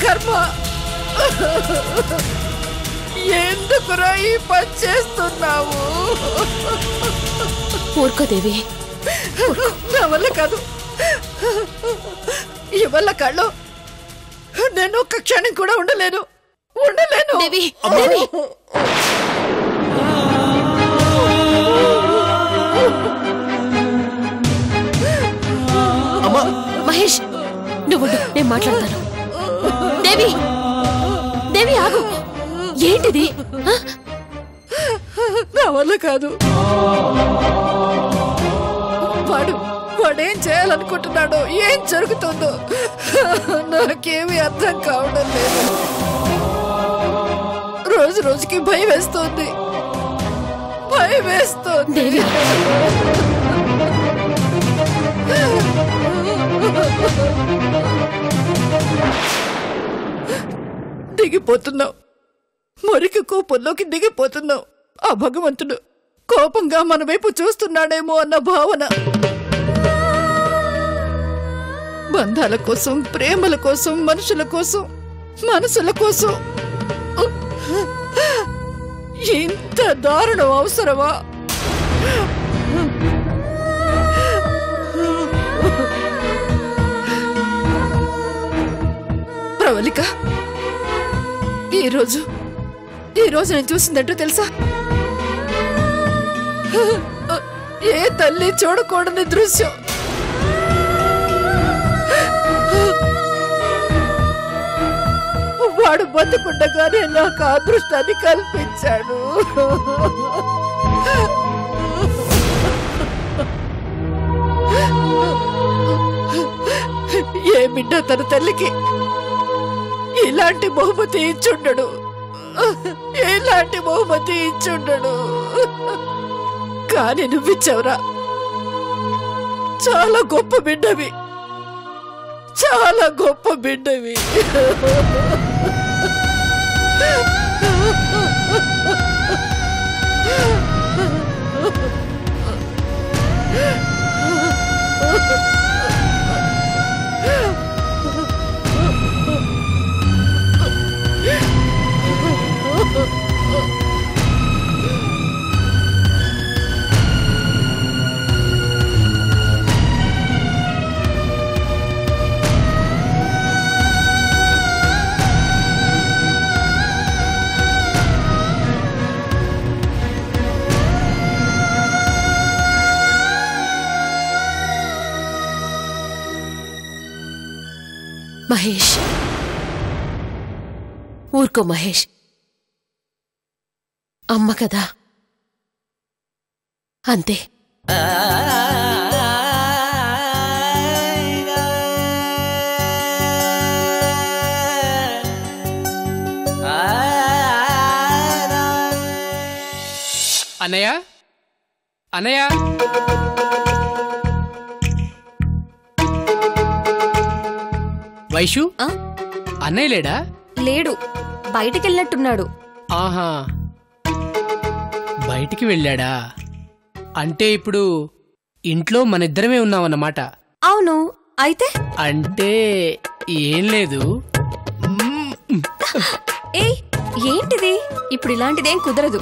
కర్మ ఎందుకురా ఈ పని చేస్తున్నావు? ఊరుకోదేవి, నా వల్ల కాదు. ఇవల్ల కళ్ళు నేను ఒక్క క్షణం కూడా ఉండలేను. దేవి, దేవి. మహేష్, నువ్వు నేను మాట్లాడతాను. దేవి, దేవి ఆగు. ఏంటిది? నా వల్ల కాదు. వాడేం చేయాలనుకుంటున్నాడో, ఏం జరుగుతుందో నాకేమీ అర్థం కావడం లేదు. రోజు రోజుకి భయం వేస్తోంది. దిగిపోతున్నావు, మురికి కోపంలోకి దిగిపోతున్నావు. ఆ భగవంతుడు కోపంగా మన వైపు చూస్తున్నాడేమో అన్న భావన. బంధాల కోసం, ప్రేమల కోసం, మనుషుల కోసం, మనసుల కోసం ఇంత దారుణం అవసరమా? ప్రవళిక, ఈ రోజు నేను చూసిందంటూ తెలుసా? ఏ తల్లి చూడకూడని దృశ్యం. వాడు బతుకుండగానే నాకు అదృష్టాన్ని కల్పించాడు. ఏ బిడ్డ తన తల్లికి ఇలాంటి బహుమతి ఇచ్చుండడు. కానీ నువ్విచ్చావురా. చాలా గొప్ప బిడ్డవి. మహేష్, ఊరుకో మహేష్. అమ్మ కదా, అంతే. అన్నయ్య, అన్నయ్య, వైషు, అన్నయ్య లేడా? లేడు, బయటికి వెళ్ళినట్టున్నాడు. ఆహా, బయటికి వెళ్ళాడా? అంటే ఇప్పుడు ఇంట్లో మనిద్దరమే ఉన్నామన్నమాట. అవును, అయితే అంటే ఏం లేదు. ఏయ్, ఏంటిది? ఇప్పుడు ఇలాంటిదేం కుదరదు.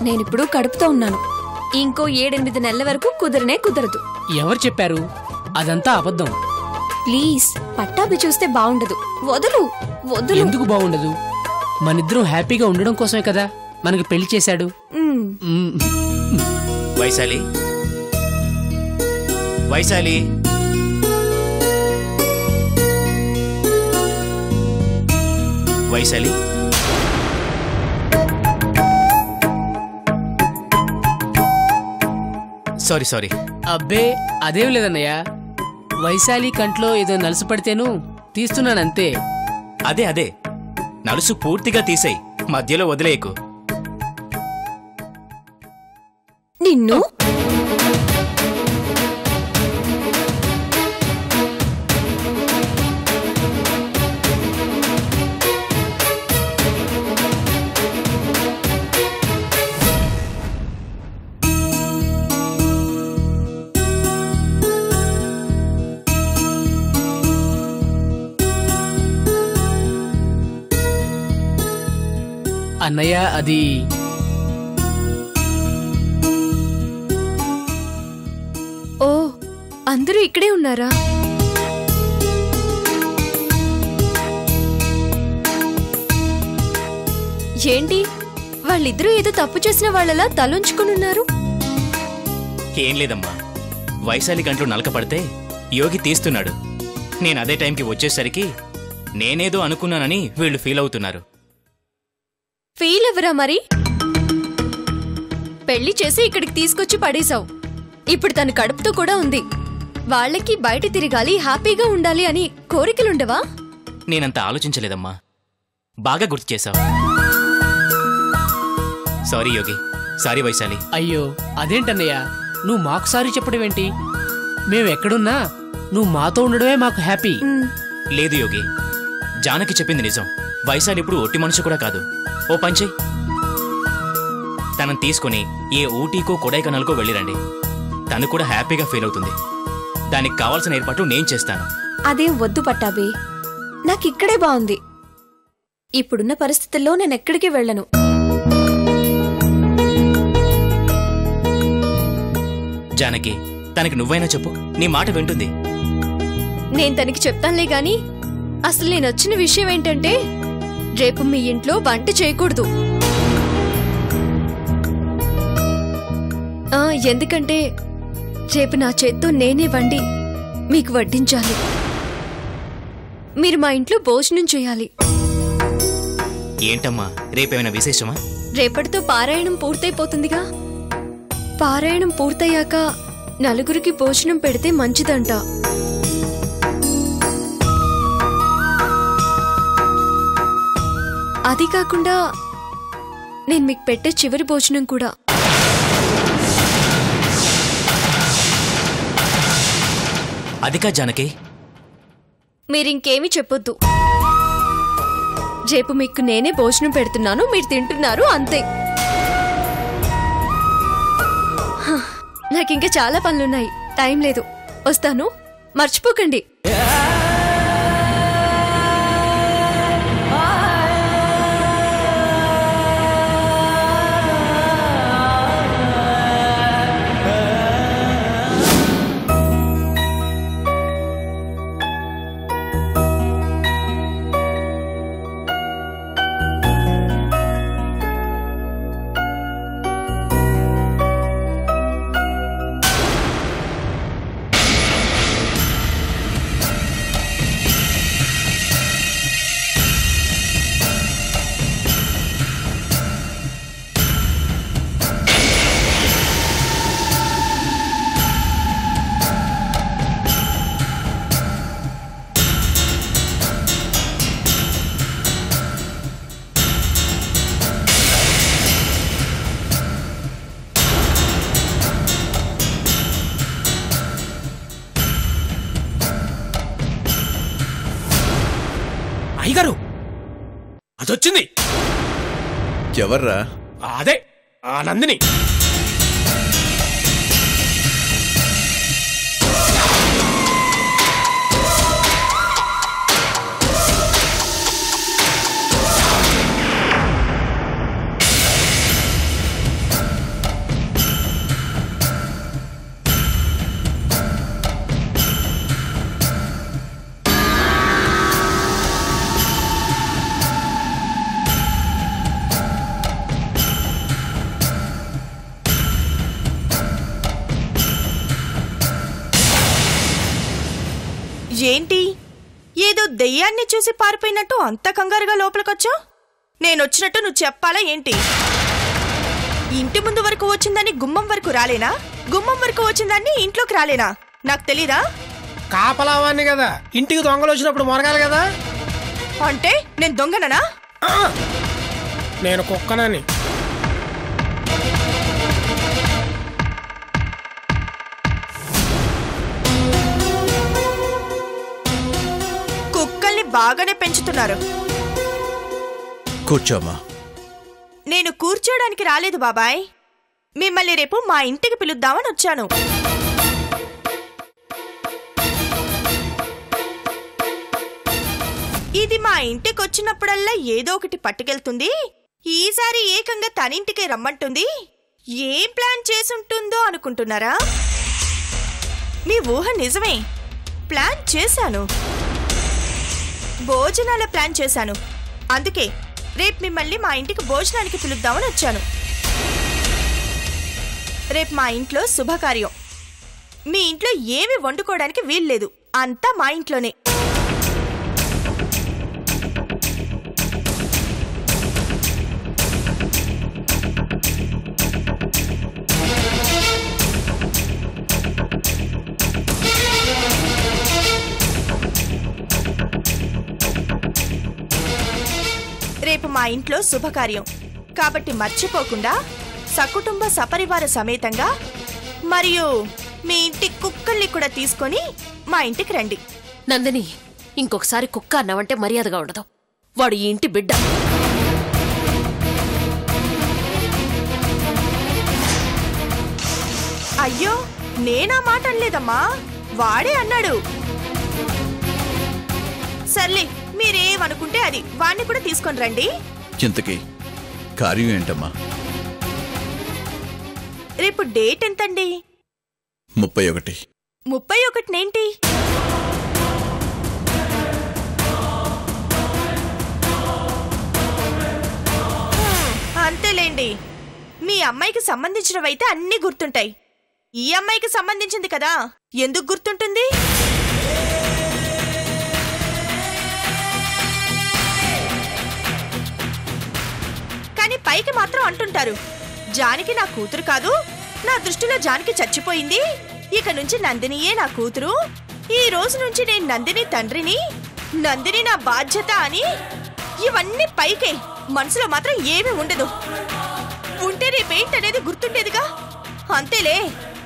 నేనిప్పుడు కడుపుతో ఉన్నాను. ఇంకో 7-8 నెలల వరకు కుదరదు. ఎవరు చెప్పారు? అదంతా అబద్ధం. ప్లీజ్, పట్టాభి చూస్తే బాగుండదు. వదులు. ఎందుకు బాగుండదు? మనిద్దరం హ్యాపీగా ఉండడం కోసమే కదా మనకి పెళ్లి చేశాడు. వైశాలి, వైశాలి, వైశాలి, సారీ. అబ్బే, అదేం లేదన్నయ్య. వైశాలి కంట్లో ఏదో నలుసు పడితేను తీస్తున్నానంతే. అదే నలుసు పూర్తిగా తీసేయ్, మధ్యలో వదిలేయకు. నిన్ను అన్నయ్య అది ఓ అందరూ ఇక్కడే ఉన్నారా? ఏంటి వాళ్ళిద్దరూ ఏదో తప్పు చేసిన వాళ్ళలా తలుంచుకునున్నారు? ఏం లేదమ్మా, వైశాలి కంట్లో నలక పడితే యోగి తీస్తున్నాడు. నేను అదే టైంకి వచ్చేసరికి నేనేదో అనుకున్నానని వీళ్ళు ఫీల్ అవుతున్నారు. ఫీల్ అవ్వరా మరి? పెళ్లి చేసి ఇక్కడికి తీసుకొచ్చి పడేశావు. ఇప్పుడు తన కడుపుతో కూడా ఉంది. వాళ్ళకి బయట తిరగాలి, హ్యాపీగా ఉండాలి అని కోరికలుండవా? నేనంత ఆలోచించలేదమ్మా, బాగా గుర్తు చేశావు. సారీ యోగి, సారీ వైశాలి. అయ్యో అదేంటన్నయ్య, నువ్వు మాకు సారీ చెప్పడం ఏంటి? మేమెక్కడున్నా నువ్వు మాతో ఉండడమే మాకు హ్యాపీ. లేదు యోగి, జానకి చెప్పింది నిజం. వైశాలి ఇప్పుడు ఒట్టి మనిషి కూడా కాదు. ఓ పంచే, తనని తీసుకుని ఏ ఊటీకో కొడైకనాల్కో వెళ్ళిరండి. తను కూడా హ్యాపీగా ఫీల్ అవుతుంది. దానికి కావాల్సిన ఏర్పాట్లు నేను చేస్తాను. అదేం వద్దు పట్టాబే, నాకిక్కడే బాగుంది. ఇప్పుడున్న పరిస్థితుల్లో నేనెక్కడికి వెళ్ళను. జానకి, తనకి నువ్వైనా చెప్పు, నీ మాట వింటుంది. నేను తనకి చెప్తానులే గాని అసలు నేనొచ్చిన విషయం ఏంటంటే రేపు మీ ఇంట్లో వంట చేయకూడదు. ఎందుకంటే రేపు నా చేత్తో నేనే వండి మీకు వడ్డించాలి. మీరు మా ఇంట్లో భోజనం చేయాలి. ఏంటమ్మా, రేపేమైనా విశేషమా? రేపటితో పారాయణం పూర్తయిపోతుందిగా. పారాయణం పూర్తయ్యాక నలుగురికి భోజనం పెడితే మంచిదంట. అది కాకుండా నేను మీకు పెట్టే చివరి భోజనం కూడా. అదికా జానకి, మీరింకేమీ చెప్పొద్దు. రేపు మీకు నేనే భోజనం పెడుతున్నాను, మీరు తింటున్నారు, అంతే. నాకింకా చాలా పనులున్నాయి, టైం లేదు. వస్తాను, మర్చిపోకండి. అయ్యగారు, అదొచ్చింది. ఎవర్రా? అదే ఆ నందిని. ఏంటి, ఏదో దెయ్యాన్ని చూసి పారిపోయినట్టు అంత కంగారుగా లోపలికొచ్చా? నేనొచ్చినట్టు నువ్వు చెప్పాలా ఏంటి? ఇంటి ముందు వరకు వచ్చిందని గుమ్మం వరకు రాలేనా? గుమ్మం వరకు వచ్చిందాన్ని ఇంట్లోకి రాలేనా? నాకు తెలీదా? కాపలావాన్ని కదా, ఇంటికి దొంగలు వచ్చినప్పుడు మొరగాలి కదా. అంటే నేను దొంగననా? నేను కుక్కనని. కుక్కల్ని బాగానే పెంచుతున్నారు. కూర్చోమ్మా. నేను కూర్చోడానికి రాలేదు బాబాయ్, మిమ్మల్ని రేపు మా ఇంటికి పిలుద్దామని వచ్చాను. ఇది మా ఇంటికి వచ్చినప్పుడల్లా ఏదో ఒకటి పట్టుకెళ్తుంది, ఈసారి ఏకంగా తనింటికే రమ్మంటుంది. ఏం ప్లాన్ చేసుంటుందో అనుకుంటున్నారా? మీ ఊహ నిజమే. ప్లాన్ చేశాను. భోజనాల ప్లాన్ చేశాను. అందుకే రేపు మిమ్మల్ని మా ఇంటికి భోజనానికి పిలుద్దామని వచ్చాను. రేపు మా ఇంట్లో శుభకార్యం. మీ ఇంట్లో ఏమి వండుకోవడానికి వీల్లేదు. అంతా మా ఇంట్లోనే. రేపు మా ఇంట్లో శుభకార్యం కాబట్టి మర్చిపోకుండా సకుటుంబ సపరివార సమేతంగా మరియు మీ ఇంటి కుక్కల్ని కూడా తీసుకొని మా ఇంటికి రండి. నందిని, ఇంకొకసారి కుక్క అన్నావంటే మర్యాదగా ఉండదు. వాడు ఈ ఇంటి బిడ్డ. అయ్యో, నేనా మాట అనలేదమ్మా, వాడే అన్నాడు. సర్లే, మీరేమనుకుంటే అది. వాణ్ణి కూడా తీసుకొని రండి. చింతకి కార్యం ఏంటమ్మా? రేపు డేట్ ఎంతండి? 31. 31 అంతేలేండి. మీ అమ్మాయికి సంబంధించినవైతే అన్నీ గుర్తుంటాయి. ఈ అమ్మాయికి సంబంధించింది కదా, ఎందుకు గుర్తుంటుంది? కానీ పైకి మాత్రం అంటుంటారు, జానకి నా కూతురు కాదు, నా దృష్టిలో జానకి చచ్చిపోయింది, ఇక నుంచి నందినియే నా కూతురు, ఈ రోజు నుంచి నేను నందిని తండ్రిని, నందిని నా బాధ్యత అని. ఇవన్నీ పైకే, మనసులో మాత్రం ఏమీ ఉండదు. ఉంటే రేపేంటనేది గుర్తుండేదిగా. అంతేలే,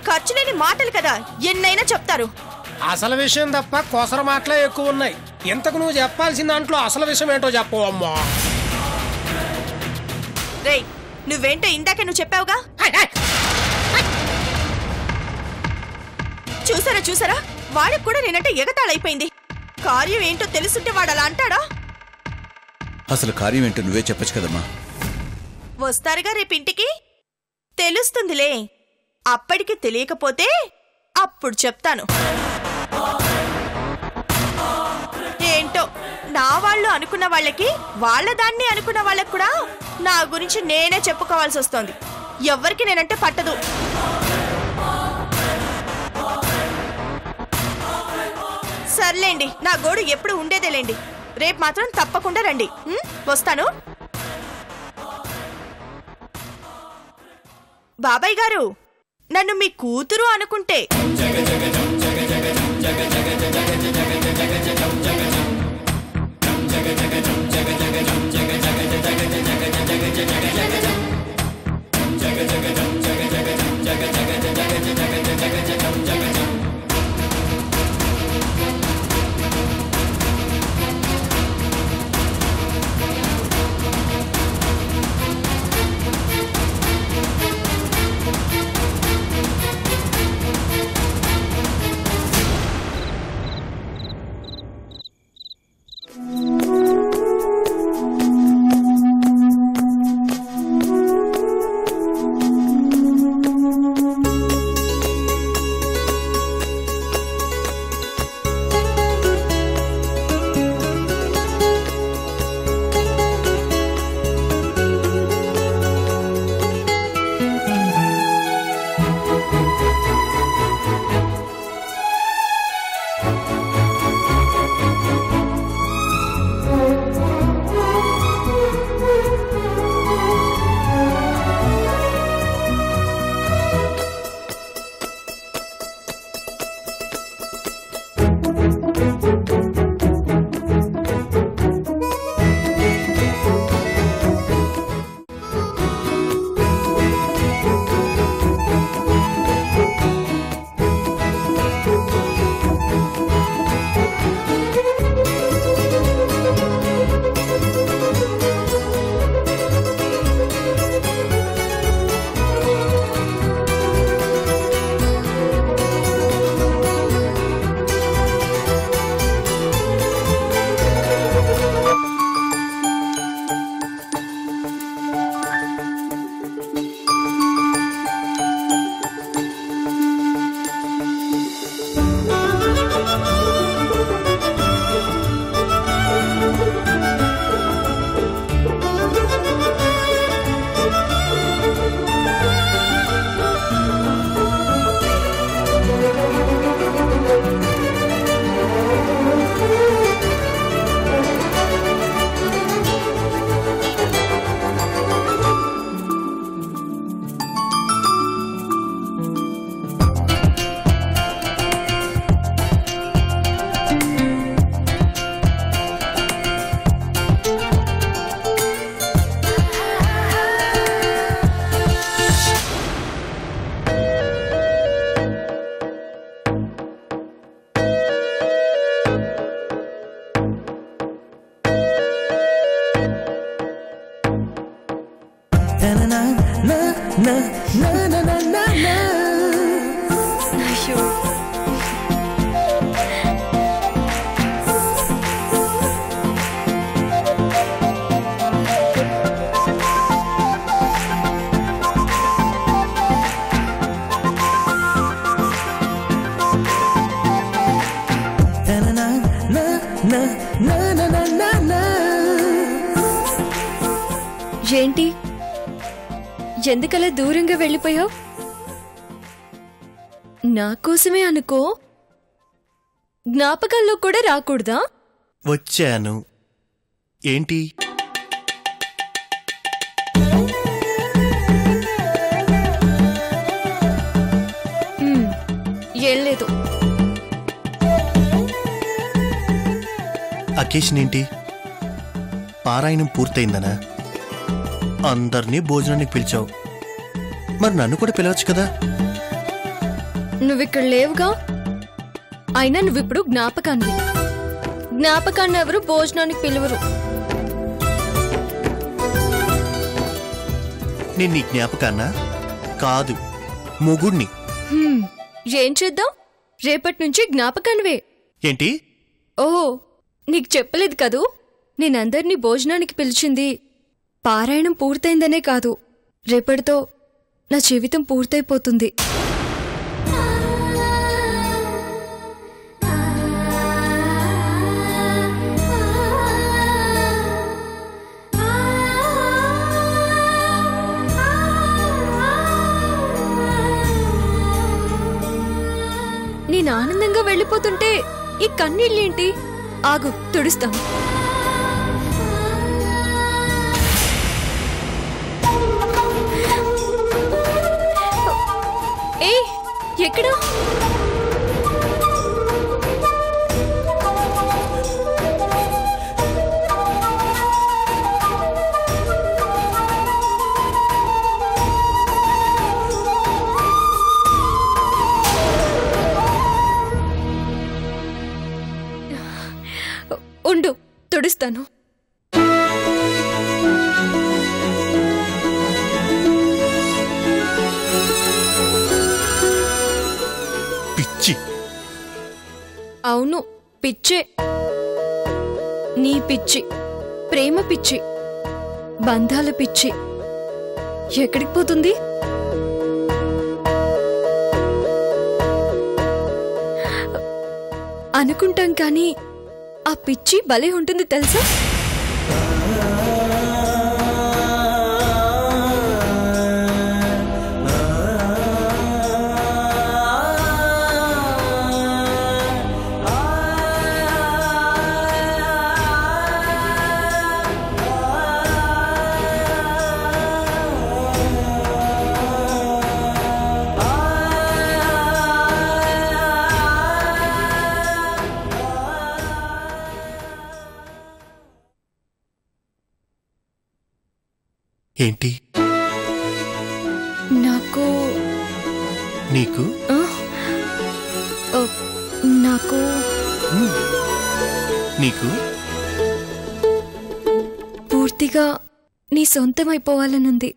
ఖర్చు లేని మాటలు కదా, ఎన్నైనా చెప్తారు. అసలు విషయం తప్ప కొసర మాటలే ఎక్కువ ఉన్నాయి. ఇంతకు నువ్వు చెప్పాల్సిన దాంట్లో అసలు విషయం ఏంటో చెప్పు అమ్మా. రేయ్, నువ్వేంటో ఇందాకే నువ్వు చెప్పావుగా. చూసారా, వాడికి కూడా నేనంటే ఎగతాళైపోయింది. కార్యం ఏంటో తెలుసుంటే వాడు అలా అంటాడా? అసలు కార్యం ఏంటో నువ్వే చెప్పచ్చు కదమ్మా. వస్తారుగా రేపు ఇంటికి, తెలుస్తుందిలే. అప్పటికి తెలియకపోతే అప్పుడు చెప్తాను. ఏంటో, నా వాళ్ళు అనుకున్న వాళ్ళకి, వాళ్ళ దాన్ని అనుకున్న వాళ్ళకి కూడా నా గురించి నేనే చెప్పుకోవాల్సి వస్తోంది. ఎవ్వరికి నేనంటే పట్టదు. సర్లేండి, నా గోడు ఎప్పుడు ఉండేదేలేండి. రేపు మాత్రం తప్పకుండా రండి. వస్తాను. బాబాయ్ గారు, నన్ను మీ కూతురు అనుకుంటే ఏంటి ఎందుకలా దూరంగా వెళ్ళిపోయావు? నా కోసమే అనుకో, జ్ఞాపకాల్లో కూడా రాకూడదా? వచ్చాను. ఏంటి? ఏం లేదు. అకేషన్ ఏంటి? పారాయణం పూర్తయిందనా? అందరినీ భోజనానికి పిలిచావు, మరి నన్ను కూడా పిలవచ్చు కదా? నువ్విక్కడ లేవుగా. అయినా నువ్విప్పుడు జ్ఞాపకాన్ని. జ్ఞాపకాన్ని ఎవరు భోజనానికి పిలువరు. నేను నీ జ్ఞాపకాన్నా? కాదు, మొగుణ్ణి. ఏం చేద్దాం? రేపటి నుంచి జ్ఞాపకానివే. ఏంటి? ఓ, నీకు చెప్పలేదు కదూ, నేనందరినీ భోజనానికి పిలిచింది పారాయణం పూర్తయిందనే కాదు, రేపటితో నా జీవితం పూర్తయిపోతుంది. నేను ఆనందంగా వెళ్ళిపోతుంటే ఈ కన్నీళ్ళేంటి? ఆగు, తుడుస్తాను. ఏ, ఎక్కడా? ఉండు, తుడుస్తాను. పిచ్చి. అవును, పిచ్చే. నీ పిచ్చి, ప్రేమ పిచ్చి, బంధాల పిచ్చి ఎక్కడికి పోతుంది? అనుకుంటాం కానీ ఆ పిచ్చి భలే ఉంటుంది తెలుసా? ఏంటి? నాకు నీకు నాకు నీకు పూర్తిగా నీ సొంతం అయిపోవాలనుంది.